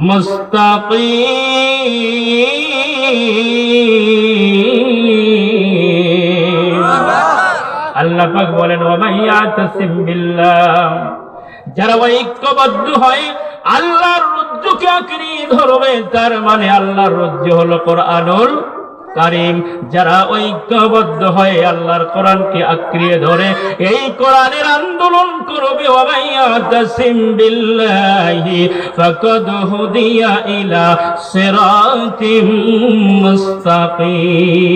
মুস্তাকিম। আল্লাহ পাক বলেন ওয়া মান ইয়াতাসিম বিল্লাহ, যারা ঐক্যবদ্ধ হয় আল্লাহর রজ্জুকে আঁকড়িয়ে ধরবে, তার মানে আল্লাহর রজ্জু হলো কোরআনুল কারীম। যারা ঐক্যবদ্ধ হয় আল্লাহর কোরআনকে আঁকড়িয়ে ধরে এই কোরআনের আন্দোলন করবে, ওয়া মান ইয়াতাসিম বিল্লাহি ফাকাদ হুদিয়া ইলা সিরাতিম মুস্তাকিম।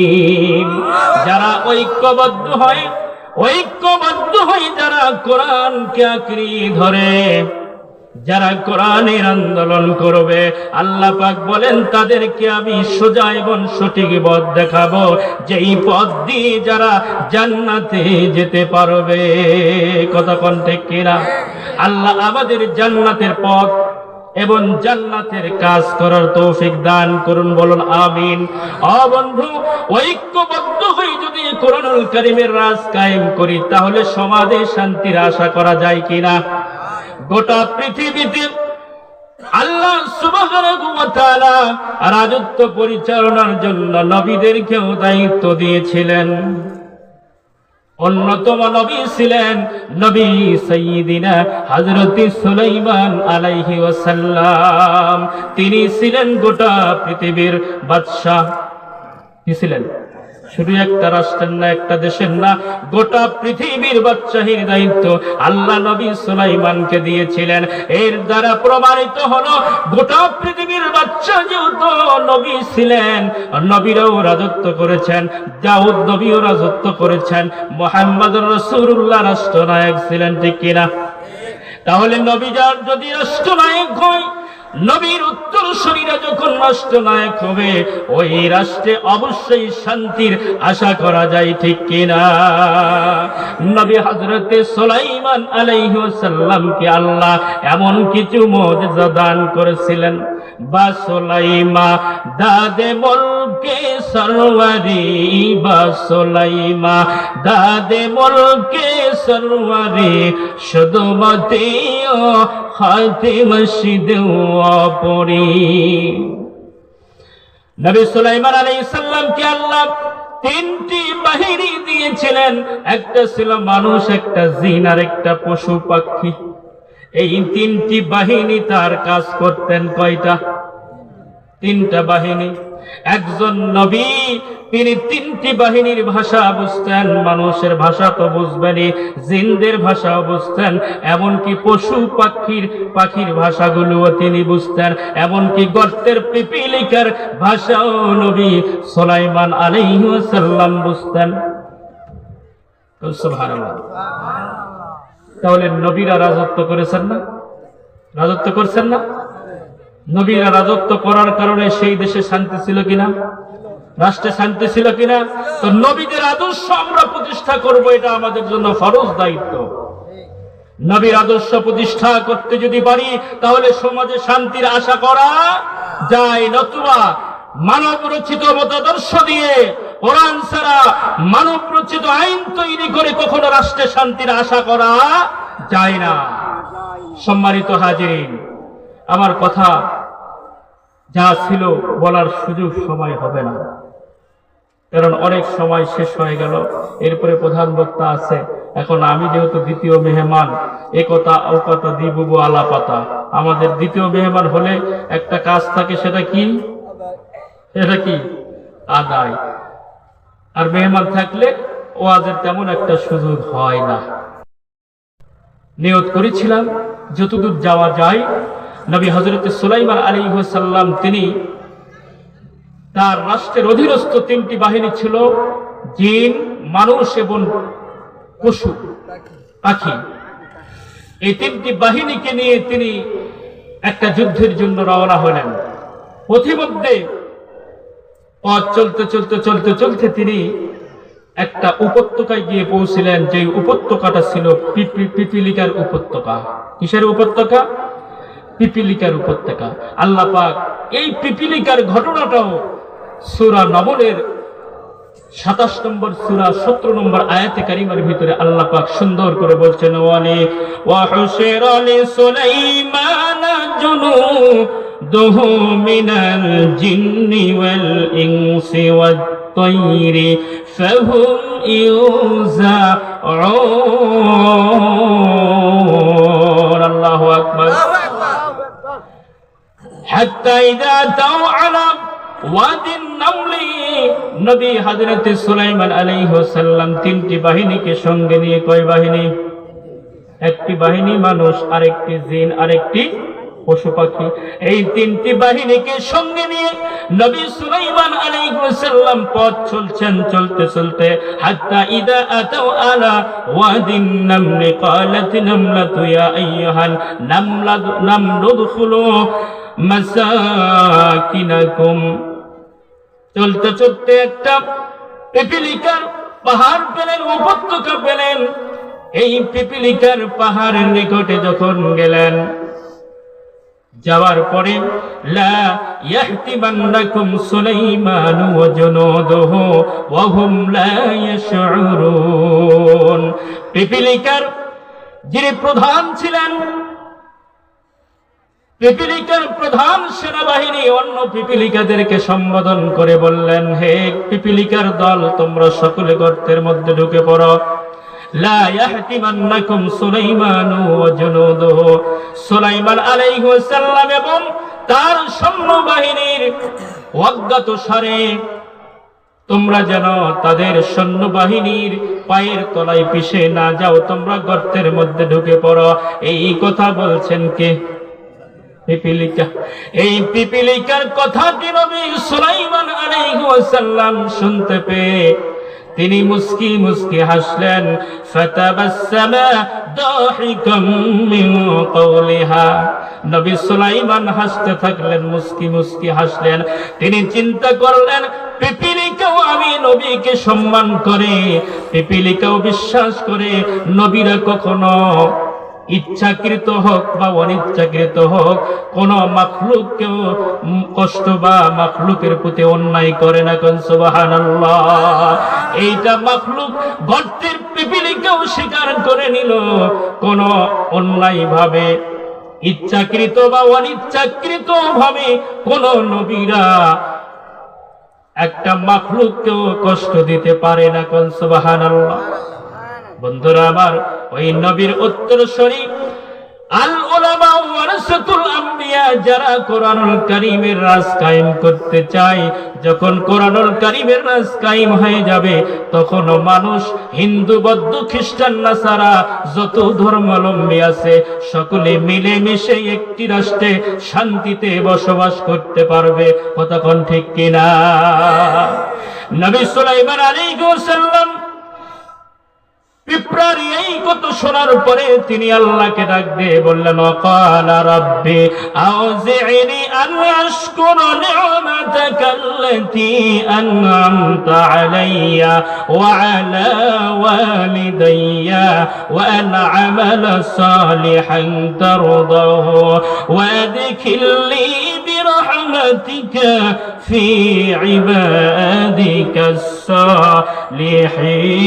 যারা ঐক্যবদ্ধ হয় যারা কোরআনকে আঁকড়িয়ে ধরে, যারা কোরআনের আন্দোলন করবে, আল্লাহ পাক বলেন তাদেরকে আমি সোজা এবং সঠিক পথ দেখাবো, যেই পথ দিয়ে যারা জান্নাতে যেতে পারবে। কথা কোন ঠিক কিনা? আল্লাহ আমাদের জান্নাতের পথ এবং জান্নাতের কাজ করার তৌফিক দান করুন, বলুন আমিন। ও বন্ধু, ঐক্যবদ্ধ হয়ে যদি কোরআনুল কারীমের রাজ কায়েম করি তাহলে সমাজে শান্তির আশা করা যায় কিনা? গোটা পৃথিবীতে আল্লাহ সুবহানাহু ওয়া তাআলা রাজত্ব পরিচালনার জন্য নবীদেরকেও দায়িত্ব দিয়েছিলেন। অন্যতম নবী ছিলেন নবী সাইয়্যিদিনা হযরত সুলাইমান আলাইহি ওয়াসাল্লাম। তিনি ছিলেন গোটা পৃথিবীর বাদশা। কি ছিলেন? শুধু একটা রাষ্ট্রের না, একটা দেশের না, গোটা পৃথিবীর বাদশাহীর দায়িত্ব আল্লাহ নবী সুলাইমানকে দিয়েছিলেন। এর দ্বারা প্রমাণিত হলো গোটা পৃথিবীর বাদশা যেহেতু নবী ছিলেন, নবীরাও রাজত্ব করেছেন, দাউদ নবীও রাজত্ব করেছেন, মুহাম্মদুর রাসূলুল্লাহ রাষ্ট্রনায়ক ছিলেন, ঠিক কিনা? তাহলে নবী যদি রাষ্ট্রনায়ক হয়, নবীর উত্তরসূরিরা যখন রাষ্ট্রনায়ক হবে, ওই রাষ্ট্রে অবশ্যই শান্তির আশা করা যায়, ঠিক কিনা? নবী হযরত সুলাইমান আলাইহিস সালামকে আল্লাহ এমন কিছু মুজিজা দান করেছিলেন। বা সুলাইমা দাদে মুলকে সরওয়ারি, বা সুলাইমা দাদে মুলকে সরওয়ারি, শুধুমতি ও খাতে মসজিদ পড়ি। নবী সুলাইমান আলাইহিস সালামকে আল্লাহ তিনটি বাহিনী দিয়েছিলেন। একটা ছিল মানুষ, একটা জিন আর একটা পশু পাখি। এই তিনটি বাহিনী তার কাজ করতেন কয়টা? তিনটা বাহিনী। একজন নবী, তিনি তিনটি বাহিনীর ভাষা বুঝতেন। মানুষের ভাষা তো বুঝবেনই, জিনদের ভাষাও বুঝতেন, এমনকি পশু পাখির ভাষাগুলোও তিনি বুঝতেন, এমনকি গর্তের পিপিলিকার ভাষাও নবী সুলাইমান আলাইহিস সালাম বুঝতেন। সুবহানাল্লাহ। তাহলে নবীরা রাজত্ব করেছেন না? রাজত্ব করছেন না? নবীরা রাজত্ব করার কারণে সেই দেশে শান্তি ছিল কিনা? রাষ্ট্রে শান্তি ছিল কিনা? তো নবীদের আদর্শ আমরা প্রতিষ্ঠা করব, এটা আমাদের জন্য ফরজ দায়িত্ব। নবীর আদর্শ প্রতিষ্ঠা করতে যদি পারি তাহলে সমাজে শান্তির আশা করা যায়। নতুবা মানব রচিত মতাদর্শ দিয়ে, কোরআন ছাড়া মানব রচিত আইন তৈরি করে কখনো রাষ্ট্রে শান্তির আশা করা যায় না। সম্মানিত হাজিরিন, আমার কথা যা ছিল বলার সুযোগ সময় হবে না, কারণ অনেক সময় শেষ হয়ে গেল। এরপরে প্রধান বক্তা আছে। এখন আমি যেহেতু দ্বিতীয় মেহমান, এ কথা ও কথা দিবুবু আলাপাতা। আমাদের দ্বিতীয় মেহমান হলে একটা কাজ থাকে, সেটা কি? সেটা কি? আদায়। আর মেহমান থাকলে ওয়াজের তেমন একটা সুযোগ হয় না। নিয়ত করেছিলাম যতদূর যাওয়া যায়, নবী হযরত সুলাইমান আলাইহিস সালাম তিনি তার রাষ্ট্রের অধীনস্থ তিনটি বাহিনী ছিল, জিন, মানুষ এবং পশু পাখি। এই তিনটি বাহিনীকে নিয়ে তিনি একটা যুদ্ধের জন্য রওনা হলেন। পথিমধ্যে পথ চলতে চলতে চলতে চলতে তিনি একটা উপত্যকায় গিয়ে পৌঁছিলেন, যে উপত্যকাটা ছিল পিপিলিকার উপত্যকা। কিসের উপত্যকা? পিপিলিকার উপত্যকা। আল্লাহ পাক এই পিপিলিকার ঘটনাটাও সূরা নমলের 27 নম্বর সূরা 17 নম্বর আয়াতে কারিমার ভিতরে আল্লাহ পাক সুন্দর করে বলছেন, ওয়া হুশিরা লি সুলাইমান মিনাল জিন্নি ওয়াল ইনসি ওয়াত তায়রি ফাহুম ইউযাউন। আল্লাহু আকবার। হাত্তা ইযা তাও আলা ওয়াদিন নামলি, নবী হযরত সুলাইমান আলাইহিস সালাম তিনটি বাহিনীকে সঙ্গে নিয়ে, কয় বাহিনী? একটি বাহিনী মানুষ, আরেকটি জিন, আরেকটি পশু পাখি। এই তিনটি বাহিনীকে সঙ্গে নিয়ে নবী সুলাইমান আলাইহিস সালাম পথ চলছেন। চলতে চলতে হাত্তা ইযা আতাও আলা ওয়াদিন নামলি ক্বালাত নামলাতু ইয়া আইয়ুহান নামলু দুখুলু মাসাকিনাকুম। চলতে চলতে একটা পিপিলিকার পাহাড় পেলেন, উপত্যকা পেলেন। এই পিপিলিকার পাহাড়ের নিকটে যখন গেলেন, যাওয়ার পরে লা ইয়াহতিবান্নাকুম সুলাইমান ওয়া জুনুদুহু ওয়া হুম লা ইয়াশউরুন। পিপিলিকার যিনি প্রধান ছিলেন, পিপিলিকার প্রধান সেনাবাহিনী অন্য পিপিলিকাদেরকে সম্বোধন করে বললেন, হে পিপিলিকার দল, তোমরা সকলে গর্তের মধ্যে ঢুকে পড়ো। লা ইয়াহতিমান্নাকুম সুলাইমান ওয়া জুনুদুহু, সুলাইমান আলাইহিস সালাম এবং তার সৈন্যবাহিনীর অজ্ঞাতসারে তোমরা যেন তাদের সৈন্যবাহিনীর পায়ের তলায় পিষে না যাও, তোমরা গর্তের মধ্যে ঢুকে পড়ো। এই কথা বলছেন কে? পিপিলিকা। এই পিপিলিকার কথাটি নবী সুলাইমান আলাইহিস সালাম শুনতে পেয়ে তিনি মুস্কি মুস্কি হাসলেন। ফাতাবাসসামা দাহিকাম মিন কওলিহা, নবী সুলাইমান হাসতে থাকলেন, মুস্কি মুস্কি হাসলেন। তিনি চিন্তা করলেন, পিপিলিকাও আমি নবীকে সম্মান করে, পিপিলিকাও বিশ্বাস করে নবীরা কখনো ইচ্ছাকৃত হোক বা অনিচ্ছাকৃত হোক কোন মাখলুককেও কষ্ট বা মাখলুকের প্রতি অন্যায় করে না। কোন সুবহানাল্লাহ। এইটা মাখলুক গর্তের পিপিলিকাও স্বীকার করে নিল, কোন অন্যায় ভাবে, ইচ্ছাকৃত বা অনিচ্ছাকৃত ভাবে কোন নবীরা একটা মাখলুককেও কষ্ট দিতে পারে না। কোন সুবহানাল্লাহ। বন্ধুরা আমার, ওই নবীর উত্তরসূরি আল উলামা ওয়ারাসাতুল আম্বিয়া, যারা কোরআনুল কারীমের রাজ কায়েম করতে চায়, যখন কোরআনুল কারীমের রাজ কায়েম হয়ে যাবে, তখন মানুষ হিন্দু, বৌদ্ধ, খ্রিস্টান, নাসারা যত ধর্মাবলম্বী আছে সকলে মিলেমিশে একটি রাষ্ট্রে শান্তিতে বসবাস করতে পারবে। কতক্ষণ ঠিক কিনা? নবী সুলাইমান আলাইহিস সালাম পিঁপড়ার এই কথা শোনার পরে তিনি আল্লাহকে ডাক দিয়ে বললেন, ওয়াকালা রাব্বি আউজি'নি আন আশকুরা নি'মাতাকাল্লাতী আন'আমতা আলাইয়া ওয়া আলা ওয়ালিদাইয়া ওয়া আন আমালা সালিহান তারদাহু ওয়া আদখিলনি বিরহমাতিকা ফি ইবাদিকাস সালিহিন।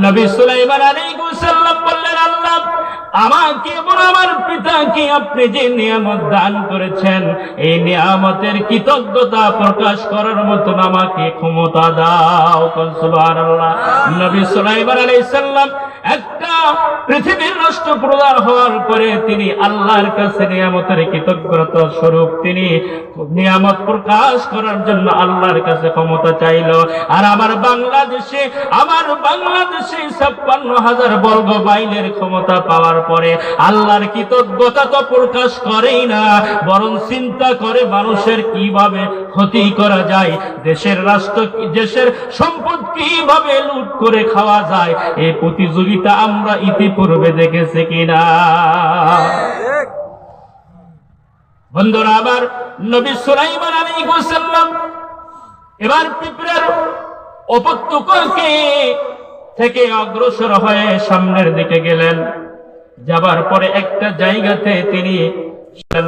নবী সুলাইমান আলাইহিস সালাম বললেন, আল্লাহ আমাকে এবং আমার পিতাকে আপনি যে নিয়ামত দান করেছেন, এই নিয়ামতের কৃতজ্ঞতা প্রকাশ করার মতন আমাকে ক্ষমতা দাও। সুবহানাল্লাহ। নবী সুলাইমান আলাইহিস সালাম একটা পৃথিবীর রাষ্ট্র প্রধান হওয়ার পরে তিনি আল্লাহর কাছে নিয়ামতের কৃতজ্ঞতা স্বরূপ তিনি নিয়ামত প্রকাশ করার জন্য আল্লাহর কাছে ক্ষমতা চাইল। আর আমার বাংলাদেশে 56,000 বর্গ মাইলের ক্ষমতা পাওয়ার পরে আল্লাহর কৃতজ্ঞতা তো প্রকাশ করেই না, বরং চিন্তা করে মানুষের কিভাবে ক্ষতি করা যায়, দেশের সম্পদ কিভাবে লুট করে খাওয়া যায়। এই প্রতিযোগিতা আমরা ইতিপূর্বে দেখেছি কিনা? বন্ধুরা আবার, নবী সুলাইমান আলাইহিস সালাম এবার পিঁপড়ার উপত্যকাকে থেকে অগ্রসর হয়ে সামনের দিকে গেলেন। যাবার পরে একটা জায়গাতে তিনি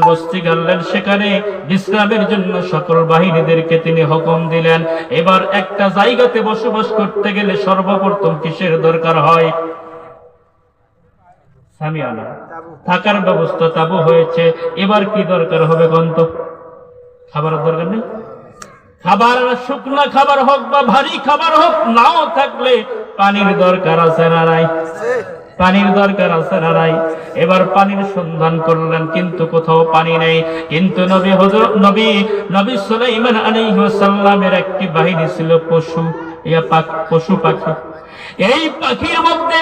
বস্তি গাড়লেন, সেখানে বিশ্রামের জন্য সকল বাহিনীদেরকে তিনি হুকুম দিলেন। এবার একটা জায়গাতে বসবাস করতে গেলে সর্বপ্রথম কিসের দরকার হয়? সামিয়ানা, থাকার ব্যবস্থা তাবু হয়েছে। এবার কি দরকার হবে গন্ত? খাবারের দরকার নেই? খাবার শুকনা খাবার হোক বা ভারী খাবার হোক, নাও থাকলে পানির দরকার আছে না নাই? পানির দরকার আছে না নাই? এবার পানির সন্ধান করলেন, কিন্তু কোথাও পানি নেই। কিন্তু নবী সুলাইমান আলাইহিস সালামের একটি বাহিনী ছিল পশু পাখি। এই পাখির মধ্যে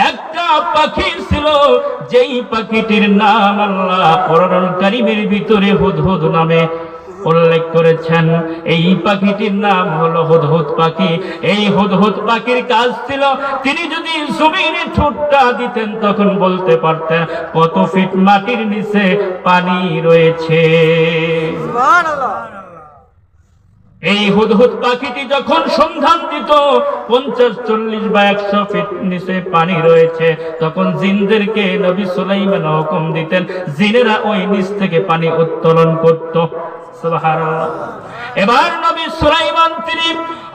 একটা পাখি ছিল, যেই পাখিটির নাম আল্লাহ কোরআনুল কারীমের ভিতরে হুদহুদ নামে উল্লেখ করেছেন। এই পাখিটির নাম হলো হুদহুদ পাখি। এই হুদহুদ পাখির কাজ ছিল, তিনি যদি জমিনে ঠোঁটটা দিতেন তখন বলতে পারতেন কত ফিট মাটির নিচে পানি রয়েছে। সুবহানাল্লাহ। এই হুদহুদ পাখিটি যখন সন্ধান দিত 50, 40 বা 100 ফিট নিচে পানি রয়েছে, তখন জিনদেরকে নবী সুলাইমান হুকুম দিতেন, জিনেরা ওই নিচ থেকে পানি উত্তোলন করত। সুবহানাল্লাহ। এবার নবী সুলাইমান তিনি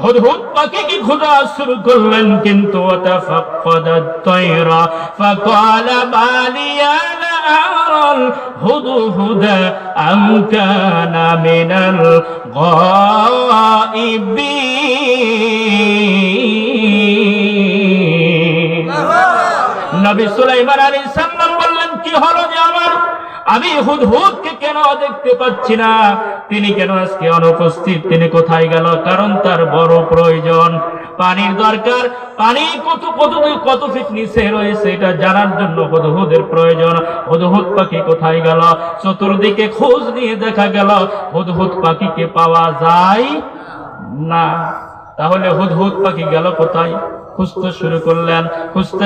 হুদহুদ পাখিকে খোঁজা শুরু করলেন, কিন্তু ওয়াতাফাক্কাদাত তায়রা ফাকালা মালিয়া লা আরাল হুদহুদা আম কানা মিনাল গায়বিন। নবী সুলাইমান আলাইহিস সালাম বললেন, কি হলো যে আমি হুদহুদকে কেন দেখতে পাচ্ছি না? তিনি কেন আজকে অনুপস্থিত? তিনি কোথায় গেল? কারণ তার বড় প্রয়োজন, পানির দরকার। পানি কত ফিট নিচে রয়েছে এটা জানার জন্য হুদহুদের প্রয়োজন। হুদহুদ পাখি কোথায় গেল? চতুর্দিকে খোঁজ নিয়ে দেখা গেল হুদহুদ পাখিকে পাওয়া যায় না। তাহলে হুদহুদ পাখি গেল কোথায়? খুঁজতে শুরু করলেন।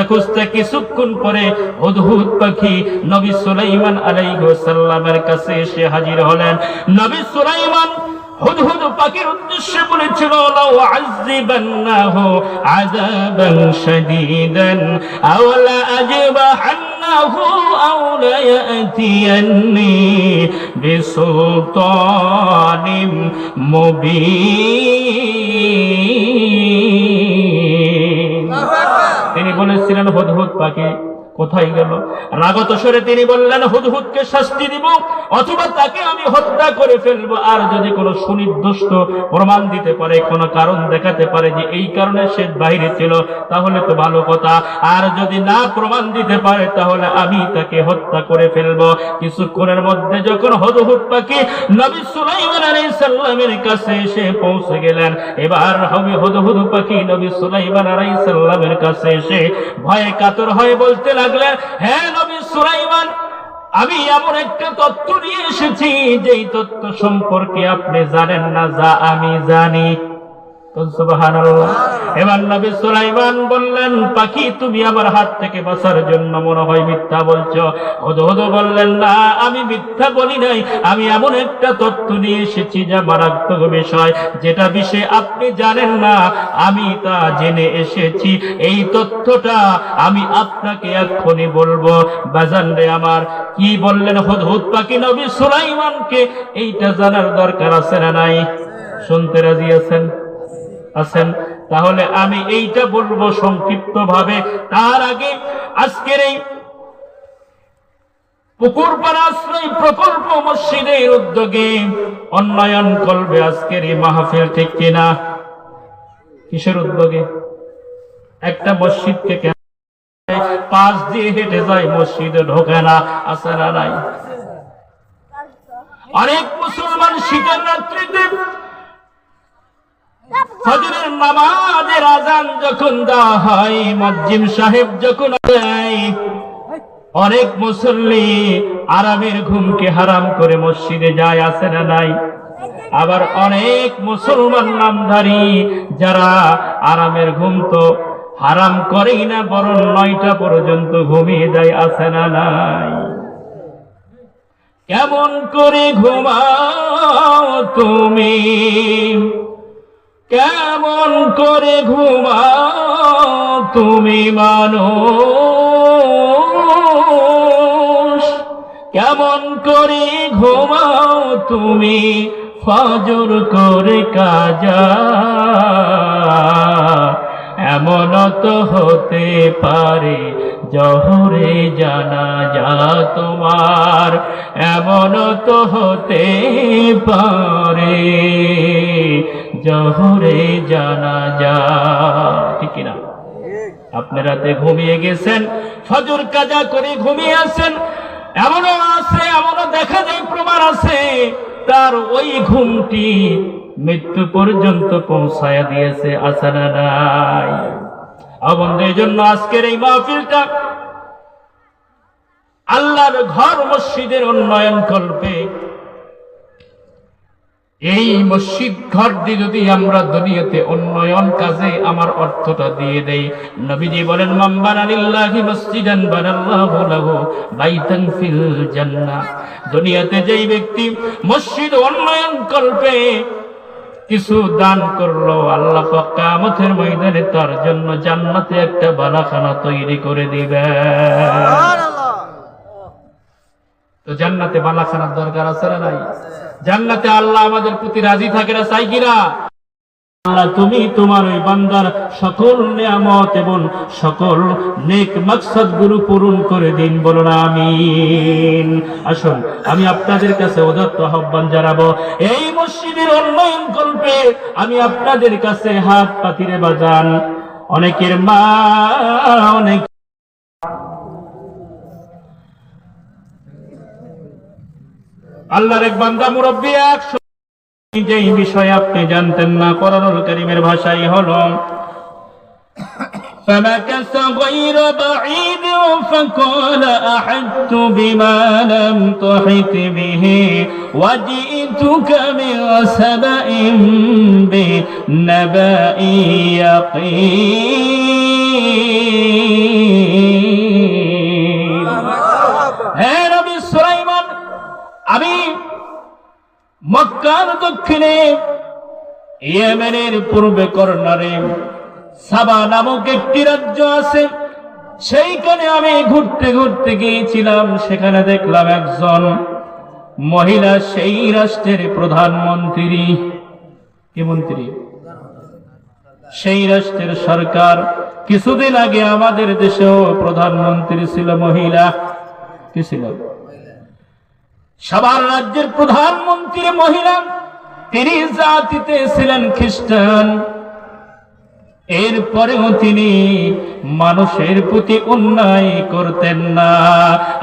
খুঁজতে কিছুক্ষণ পরে হুদহুদ পাখি নবী সুলাইমান আলাইহিস সালামের কাছে এসে হাজির হলেন। নবী সুলাইমান হুদহুদ পাখির উদ্দেশ্যে বলেছিল, লাউ আযিবান্নাহু আযাবান শাদীদান আও লা আজবাহান্নাহু আও লা ইয়াতিয়ান্নি বিসুলতানিম মুবিন। তিনি বলেছিলেন হুদহুদ পাখি কোথায় গেল? রাগত স্বরে তিনি বললেন, হুদহুদকে শাস্তি দিব অথবা তাকে আমি হত্যা করে ফেলবো। আর যদি কোনো সুনির্দিষ্ট প্রমাণ দিতে পারে, কোনো কারণ দেখাতে পারে যে এই কারণে সে বাইরে ছিল, তাহলে তো ভালো কথা। আর যদি না প্রমাণ দিতে পারে, তাহলে আমি তাকে হত্যা করে ফেলবো। কিছুক্ষণের মধ্যে যখন হুদহুদ পাখি নবী সুলাইমান আলাইহিস সালামের কাছে এসে পৌঁছে গেলেন, এবার হুদহুদ পাখি নবী সুলাইমান আলাইহিস সালামের কাছে এসে ভয়ে কাতর হয়ে বলতে লাগলেন, হ্যাঁ নবী সুলাইমান, আমি এমন একটা তথ্য নিয়ে এসেছি যেই তথ্য সম্পর্কে আপনি জানেন না, যা আমি জানি। সুবহানাল্লাহ। এবার নবী সুলাইমান বললেন, পাখি তুমি আমার হাত থেকে বাঁচার জন্য মনে হয় মিথ্যা বলছো। হুদহুদ বললেন, না আমি মিথ্যা বলি নাই, আমি এমন একটা তথ্য নিয়ে এসেছি যা মারাত্মক বিষয়, যেটা বিষয়ে আপনি জানেন না, আমি তা জেনে এসেছি। এই তথ্যটা আমি আপনাকে এক্ষুনি বলবো। বাজান রে আমার, কি বললেন হুদহুদ পাখি নবী সুলাইমানকে? এইটা জানার দরকার আছে না নাই? শুনতে রাজি আছেন? তাহলে আমি এইটা বলবো সংক্ষিপ্ত ভাবে। তার আগে আজকের এই পুকুরপাড়া আশ্রয় প্রকল্প মসজিদের উদ্যোগে উন্নয়ন করবে আজকের এই মাহফিল, ঠিক কিনা? কিসের উদ্যোগে? একটা মসজিদকে পাশ দিয়ে হেঁটে যায়, মসজিদে ঢোকে না, আছে না নাই? অনেক মুসলমান শীতের রাত্রিতে ফজরের নামাজের আযান যখন দেওয়া হয়, মুয়াজ্জিন সাহেব যখন দেয়, অনেক মুসল্লি আরামের ঘুমকে হারাম করে মসজিদে যায়, আছে না নাই? আবার অনেক মুসলমান নামধারী যারা আরামের ঘুম তো হারাম করেই না, বরং 9টা পর্যন্ত ঘুমিয়ে যায়, আছে না নাই? কেমন করে ঘুমাও তুমি, কেমন করে ঘুমাও তুমি মানুষ, কেমন করে ঘুমাও তুমি ফজর করে কাজা, এমন তো হতে পারে জহরে জানাজা তোমার এমন তো হতে পারে, জহরে জানাজা। ঠিক না? আপনি রাতে ঘুমিয়ে গেছেন, ফজর কাজা করে ঘুমিয়ে আছেন, এমনও আছে, এমনও দেখা যায়, প্রমাণ আছে, তার ওই ঘুমটি মৃত্যু পর্যন্ত পৌঁছায়া দিয়েছে। আছে না নাই? এই জন্য আজকের এই মাহফিলটা আল্লাহর ঘর মসজিদের উন্নয়ন কল্পে। এই মসজিদ ঘরটি যদি আমরা দুনিয়াতে উন্নয়ন কাজে আমার অর্থটা দিয়ে দেই, নবীজি বলেন, মান বানা লিল্লাহি মসজিদান বানাল্লাহু লাহু বাইতান ফিল জান্নাহ। দুনিয়াতে যেই ব্যক্তি মসজিদ উন্নয়ন কল্পে কিছু দান করলো, আল্লাহ পাক কিয়ামতের ময়দানে তার জন্য জান্নাতে একটা বালাখানা তৈরি করে দিবেন। সুবহানাল্লাহ। তো জান্নাতে বালাখানার দরকার আছে না নাই? জান্নাতে আল্লাহ আমাদের প্রতি রাজি থাকে না, চাই কিনা? আল্লাহ তুমি তোমার ওই বান্দার সকল নিয়ামত এবং সকল নেক মাকসাদ গুলো পূরণ করে দিন, বলুন আমিন। আসুন আমি আপনাদের কাছে উদাত্ত আহ্বান জানাবো, এই মসজিদের উন্নয়ন কল্পে আমি আপনাদের কাছে হাত পাতিরে বাজান। অনেকের মা, অনেক আল্লাহর এক বান্দা মুরব্বী, যেই বিষয় আপনি জানতেন না, কোরআনুল কারীমের ভাষাই হলো فمكث غير بعيد فقال أحطت بما لم تحط به وجئتك من سبأ بنبأ يقين। হে নবী সুলাইমান, আমি মক্কার দক্ষিণে ইয়েমেনের পূর্বে কর্নারে সাবা নামক একটি রাজ্য আছে, সেইখানে আমি ঘুরতে ঘুরতে গিয়েছিলাম। সেখানে দেখলাম একজন মহিলা সেই রাষ্ট্রের প্রধানমন্ত্রী। কি মন্ত্রী? সেই রাষ্ট্রের সরকার। কিছুদিন আগে আমাদের দেশেও প্রধানমন্ত্রী ছিল মহিলা। কি ছিল? সাভার রাজ্যের প্রধানমন্ত্রী মহিলা। তিনি জাতিতে ছিলেন খ্রিস্টান। এরপরেও তিনি মানুষের প্রতি অন্যায় করতেন না।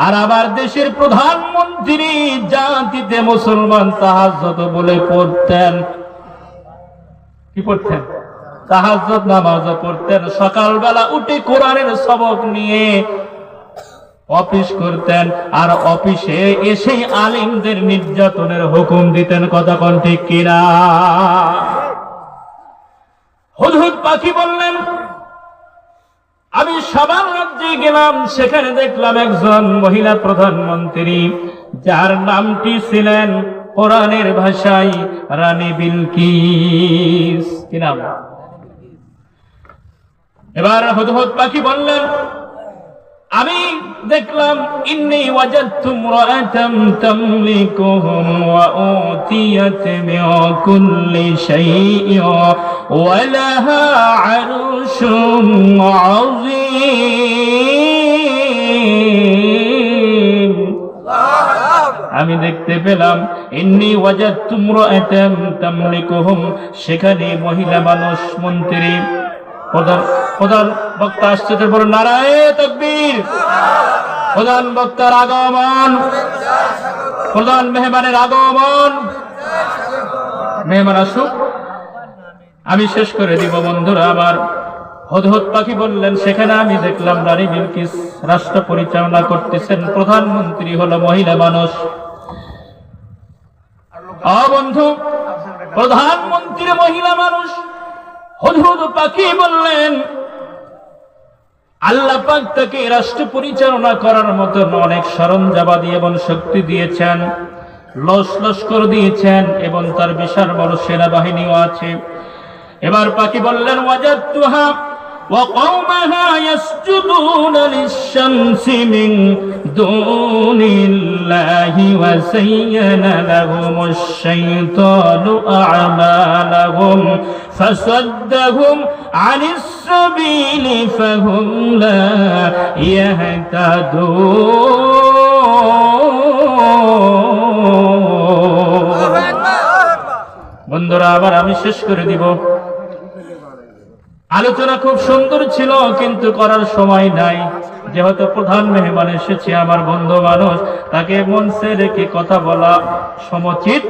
আর আমার দেশের প্রধানমন্ত্রী জাতিতে মুসলমান, তাহাজ্জুদ বলে পড়তেন। কি পড়তেন? তাহাজ্জুদ নামাজ পড়তেন। সকালবেলা উঠে কোরআনের সবক নিয়ে অফিস করতেন, আর অফিসে এসে আলিমদের নির্যাতনের হুকুম দিতেন। কথা কোন ঠিক কিনা? হুদহুদ পাখি বললেন, আমি সাভার রাজ্যে গেলাম, সেখানে দেখলাম একজন মহিলা প্রধানমন্ত্রী, যার নামটি ছিলেন কোরআনের ভাষায় রানী বিলকিস। কি নাম? এবার হুদহুদ পাখি বললেন, আমি দেখলাম ইন্নী ওয়াজাদতু ইমরাআতান তামলিকুহুম ওয়া উতিয়াত মিন কুল্লি শাইইন ওয়া লাহা আরশুন আযীম। আমি দেখতে পেলাম ইন্নী ওয়াজাদতু ইমরাআতান তামলিকুহুম, সেখানে মহিলা মানুষ, মন্ত্রী, প্রধান বক্তা আসছে, তারপর নারায়ে তাকবীর। প্রধান বক্তার আগমন, প্রধান মেহমানের আগমন। মেহমান আসুক, আমি শেষ করে দিব বন্ধুরা আমার। হুদহুদ পাখি বললেন, সেখানে আমি দেখলাম রানী বিলকিস রাষ্ট্র পরিচালনা করতেছেন, প্রধানমন্ত্রী হলো মহিলা মানুষ। বন্ধু, প্রধানমন্ত্রী মহিলা মানুষ। হুদহুদ পাখি বললেন, আল্লাহ পাক তাকে রাষ্ট্র পরিচালনা করার মতো অনেক সরঞ্জামাদি এবং শক্তি দিয়েছেন, লস্কর দিয়েছেন, এবং তার বিশাল বড় সেনাবাহিনীও আছে। এবার পাখি বললেন, ওয়াজাদতুহা ওয়া কওমাহা ইয়াসজুদুনা লিশ-শামসি মিন دون الله وزين لهم الشيطان أعمالهم فصدهم عن السبيل فهم لا يهتدون বন্ধুরা আবার আমি শেষ করে দিব। আলোচনা খুব সুন্দর ছিল কিন্তু করার সময় নাই। যেহেতু প্রধান মেহমান এসেছে, আমার বন্ধু মানুষ, তাকে মঞ্চে রেখে কথা বলা সমুচিত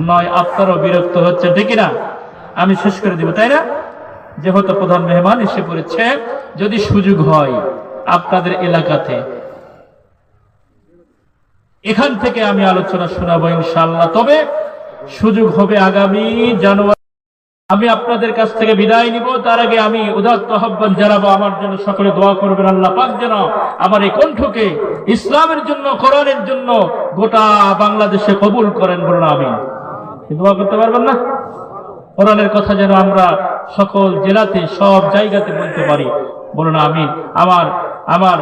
নয়। আপনারও বিরক্ত হচ্ছে, ঠিক না? আমি শেষ করে দিব, তাই না? যেহেতু প্রধান মেহমান এসে পড়েছে, যদি সুযোগ হয় আপনাদের এলাকাতে, এখান থেকে আমি আলোচনা শোনাবো ইনশাআল্লাহ। তবে সুযোগ হবে আগামী জানুয়ারি। আমি আপনাদের কাছ থেকে বিদায় নিব, তার আগে আমি উদাত্ত আহ্বান জানাবো, আমার জন্য সকলে দোয়া করবেন। আল্লাহ পাক যেন আমার এই কণ্ঠকে ইসলামের জন্য, কোরআনের জন্য গোটা বাংলাদেশে কবুল করেন। বলুন আমিন। দোয়া করতে পারবেন না? কোরআনের কথা যেন আমরা সকল জেলাতে, সব জায়গাতে বলতে পারি। বলুন আমিন। আমার